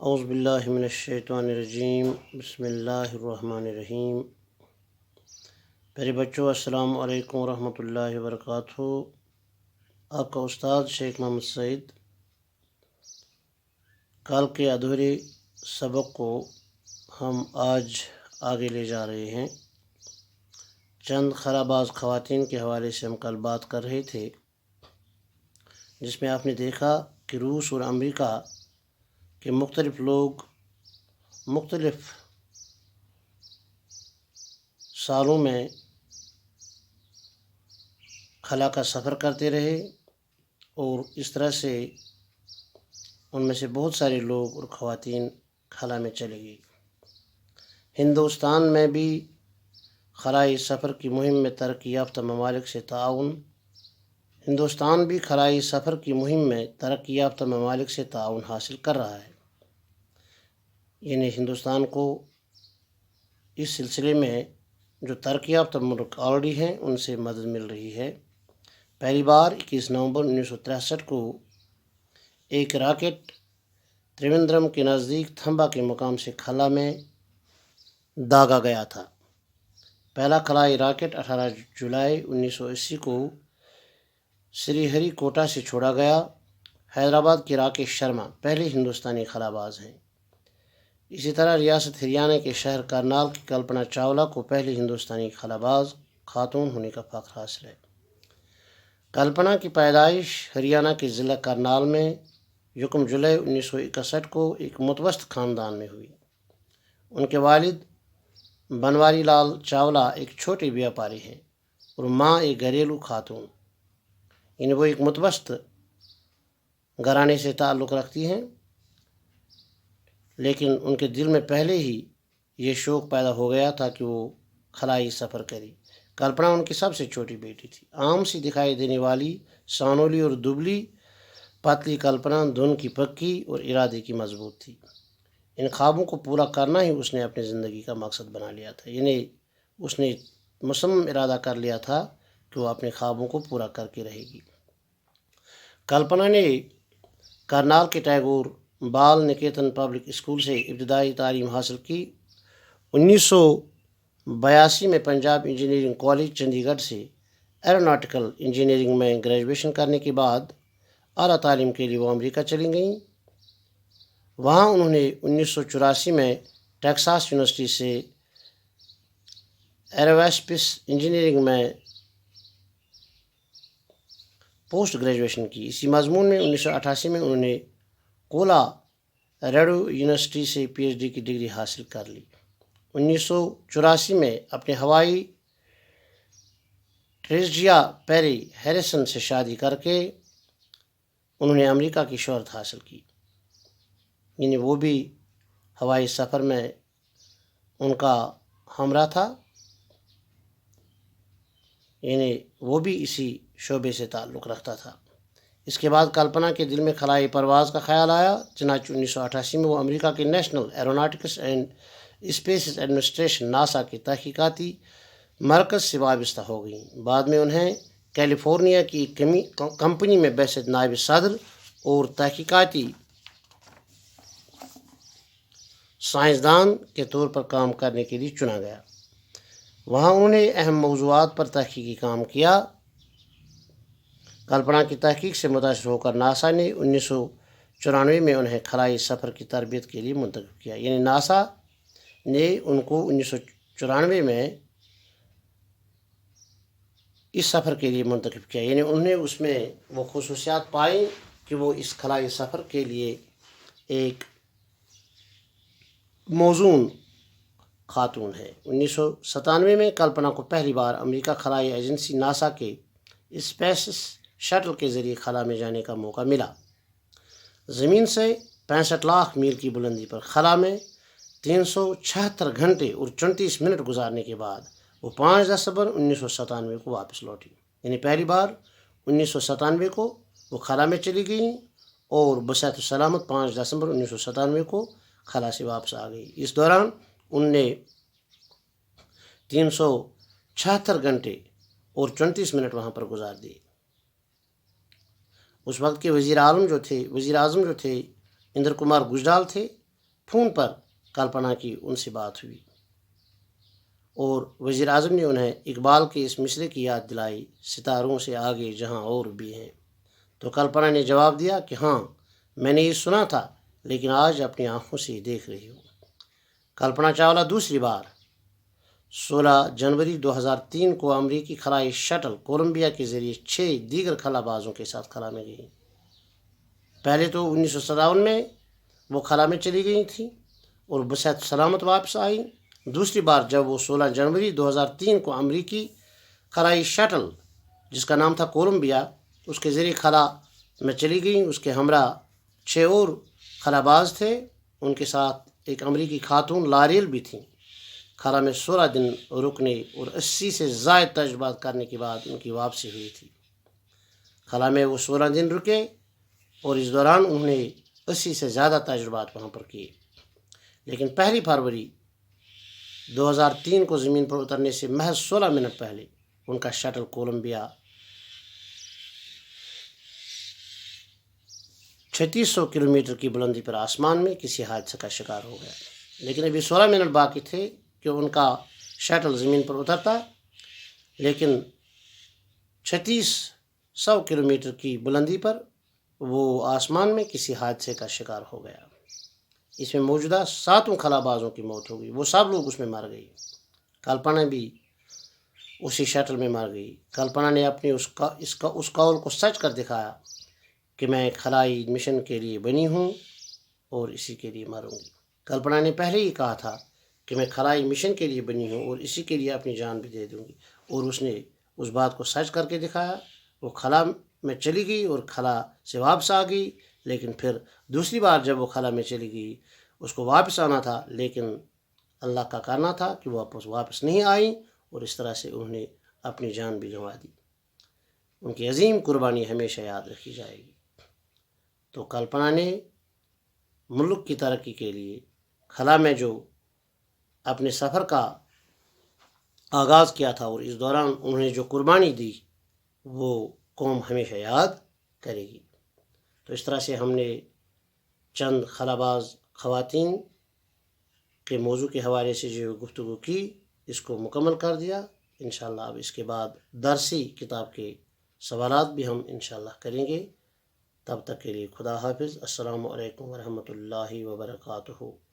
اعوذ باللہ من الشیطان الرجیم، بسم اللہ الرحمن الرحیم۔ پیارے بچوں، السلام علیکم ورحمۃ اللہ وبرکاتہ۔ آپ کا استاد شیخ محمد سعید۔ کل کے ادھورے سبق کو ہم آج آگے لے جا رہے ہیں۔ چند خراباز خواتین کے حوالے سے ہم کل بات کر رہے تھے، جس میں آپ نے دیکھا کہ روس اور امریکہ کہ مختلف لوگ مختلف سالوں میں خلا کا سفر کرتے رہے، اور اس طرح سے ان میں سے بہت سارے لوگ اور خواتین خلا میں چلے گئی۔ ہندوستان میں بھی خلائی سفر کی مہم میں ترقی یافتہ ممالک سے تعاون حاصل کر رہا ہے۔ یعنی ہندوستان کو اس سلسلے میں جو ترقی یافتہ ملک آلریڈی ہیں ان سے مدد مل رہی ہے۔ پہلی بار 21 نومبر 1963 کو ایک راکٹ تریویندرم کے نزدیک تھمبا کے مقام سے خلا میں داغا گیا تھا۔ پہلا خلائی راکٹ 18 جولائی 1980 کو سری ہری کوٹا سے چھوڑا گیا۔ حیدرآباد کے راکیش شرما پہلے ہندوستانی خلا باز ہیں۔ اسی طرح ریاست ہریانہ کے شہر کرنال کی کلپنا چاولہ کو پہلی ہندوستانی خلا باز خاتون ہونے کا فخر حاصل ہے۔ کلپنا کی پیدائش ہریانہ کے ضلع کرنال میں 1 جولائی 1961 کو ایک متوسط خاندان میں ہوئی۔ ان کے والد بنواری لال چاولہ ایک چھوٹے بیاپاری ہیں اور ماں ایک گھریلو خاتون، یعنی وہ ایک متوسط گھرانے سے تعلق رکھتی ہیں، لیکن ان کے دل میں پہلے ہی یہ شوق پیدا ہو گیا تھا کہ وہ خلائی سفر کرے۔ کلپنا ان کی سب سے چھوٹی بیٹی تھی۔ عام سی دکھائی دینے والی سانولی اور دبلی پتلی کلپنا دھن کی پکی اور ارادے کی مضبوط تھی۔ ان خوابوں کو پورا کرنا ہی اس نے اپنی زندگی کا مقصد بنا لیا تھا، یعنی اس نے مصمم ارادہ کر لیا تھا کہ وہ اپنے خوابوں کو پورا کر کے رہے گی۔ کلپنا نے کرنال کے ٹیگور بال نکیتن پبلک اسکول سے ابتدائی تعلیم حاصل کی۔ 1982 میں پنجاب انجینئرنگ کالج چندی گڑھ سے ایروناٹیکل انجینئرنگ میں گریجویشن کرنے کے بعد اعلیٰ تعلیم کے لیے وہ امریکہ چلی گئیں۔ وہاں انہوں نے 1984 میں ٹیکساس یونیورسٹی سے ایرواسپیس انجینئرنگ میں پوسٹ گریجویشن کی۔ اسی مضمون میں 1988 میں انہوں نے کولاریڈو یونیورسٹی سے پی ایچ ڈی کی ڈگری حاصل کر لی۔ 1984 میں اپنے ہوائی ٹریزیا پیری ہیریسن سے شادی کر کے انہوں نے امریکہ کی شہرت حاصل کی، یعنی وہ بھی ہوائی سفر میں ان کا ہمراہ تھا، یعنی وہ بھی اسی شعبے سے تعلق رکھتا تھا۔ اس کے بعد کلپنا کے دل میں خلائی پرواز کا خیال آیا، چنانچہ 1988 میں وہ امریکہ کے national aeronautics and space administration NASA کے تحقیقاتی مرکز سے وابستہ ہو گئیں۔ بعد میں انہیں کیلیفورنیا کی ایک کمپنی میں بحیثیت نائب صدر اور تحقیقاتی سائنسدان کے طور پر کام کرنے کے لیے چنا گیا۔ وہاں انہوں نے اہم موضوعات پر تحقیقی کام کیا۔ کلپنا کی تحقیق سے متاثر ہو کر ناسا نے 1994 میں انہیں خلائی سفر کی تربیت کے لیے منتخب کیا، یعنی ناسا نے ان کو 1994 میں اس سفر کے لیے منتخب کیا، یعنی انہوں نے اس میں وہ خصوصیات پائیں کہ وہ اس خلائی سفر کے لیے ایک موزون خاتون ہے۔ 1997 میں کلپنا کو پہلی بار امریکہ خلائی ایجنسی ناسا کے اسپیس شٹل کے ذریعے خلا میں جانے کا موقع ملا۔ زمین سے 65 لاکھ میل کی بلندی پر خلا میں 376 گھنٹے اور 34 منٹ گزارنے کے بعد وہ 5 دسمبر 1997 کو واپس لوٹی، یعنی پہلی بار 1997 کو وہ خلا میں چلی گئیں اور بصحت و سلامت 5 دسمبر 1997 کو خلا سے واپس آ گئی۔ اس دوران ان نے 376 گھنٹے اور 34 منٹ وہاں پر گزار دیے۔ اس وقت کے وزیر اعظم جو تھے اندر کمار گجرال تھے، فون پر کلپنا کی ان سے بات ہوئی اور وزیر اعظم نے انہیں اقبال کے اس مصرے کی یاد دلائی، ستاروں سے آگے جہاں اور بھی ہیں۔ تو کلپنا نے جواب دیا کہ ہاں، میں نے یہ سنا تھا، لیکن آج اپنی آنکھوں سے دیکھ رہی ہوں۔ کلپنا چاولہ دوسری بار 16 جنوری 2003 کو امریکی خلائی شٹل کولمبیا کے ذریعے 6 دیگر خلا بازوں کے ساتھ خلا میں گئیں۔ پہلے تو 1957 میں وہ خلا میں چلی گئی تھیں اور بصحت سلامت واپس آئیں۔ دوسری بار جب وہ 16 جنوری 2003 کو امریکی خلائی شٹل جس کا نام تھا کولمبیا، اس کے ذریعے خلا میں چلی گئیں، اس کے ہمراہ 6 اور خلا باز تھے، ان کے ساتھ ایک امریکی خاتون لاریل بھی تھیں۔ خلا میں 16 دن رکنے اور 80 سے زائد تجربات کرنے کے بعد ان کی واپسی ہوئی تھی۔ خلا میں وہ 16 دن رکے اور اس دوران انہوں نے 80 سے زیادہ تجربات وہاں پر کیے، لیکن 1 فروری 2003 کو زمین پر اترنے سے محض 16 منٹ پہلے ان کا شٹل کولمبیا 3600 کلومیٹر کی بلندی پر آسمان میں کسی حادثے کا شکار ہو گیا۔ لیکن ابھی 16 منٹ باقی تھے کہ ان کا شٹل زمین پر اترتا، لیکن 3600 کلومیٹر کی بلندی پر وہ آسمان میں کسی حادثے کا شکار ہو گیا۔ اس میں موجودہ 7 خلا بازوں کی موت ہو گئی، وہ سب لوگ اس میں مر گئی۔ کلپنا بھی اسی شٹل میں مر گئی۔ کلپنا نے اپنی اس قول کو سچ کر دکھایا کہ میں ایک خلائی مشن کے لیے بنی ہوں اور اسی کے لیے مروں گی۔ کلپنا نے پہلے ہی کہا تھا کہ میں خلائی مشن کے لیے بنی ہوں اور اسی کے لیے اپنی جان بھی دے دوں گی، اور اس نے اس بات کو سچ کر کے دکھایا۔ وہ خلا میں چلی گئی اور خلا سے واپس آ گئی، لیکن پھر دوسری بار جب وہ خلا میں چلی گئی، اس کو واپس آنا تھا، لیکن اللہ کا کرنا تھا کہ وہ واپس نہیں آئیں، اور اس طرح سے انہوں نے اپنی جان بھی گنوا دی۔ ان کی عظیم قربانی ہمیشہ یاد رکھی جائے گی۔ تو کلپنا نے ملک کی ترقی کے لیے خلا میں جو اپنے سفر کا آغاز کیا تھا اور اس دوران انہوں نے جو قربانی دی، وہ قوم ہمیشہ یاد کرے گی۔ تو اس طرح سے ہم نے چند خلا باز خواتین کے موضوع کے حوالے سے جو گفتگو کی، اس کو مکمل کر دیا۔ انشاءاللہ اب اس کے بعد درسی کتاب کے سوالات بھی ہم انشاءاللہ کریں گے۔ تب تک کے لیے خدا حافظ۔ السلام علیکم ورحمۃ اللہ وبرکاتہ۔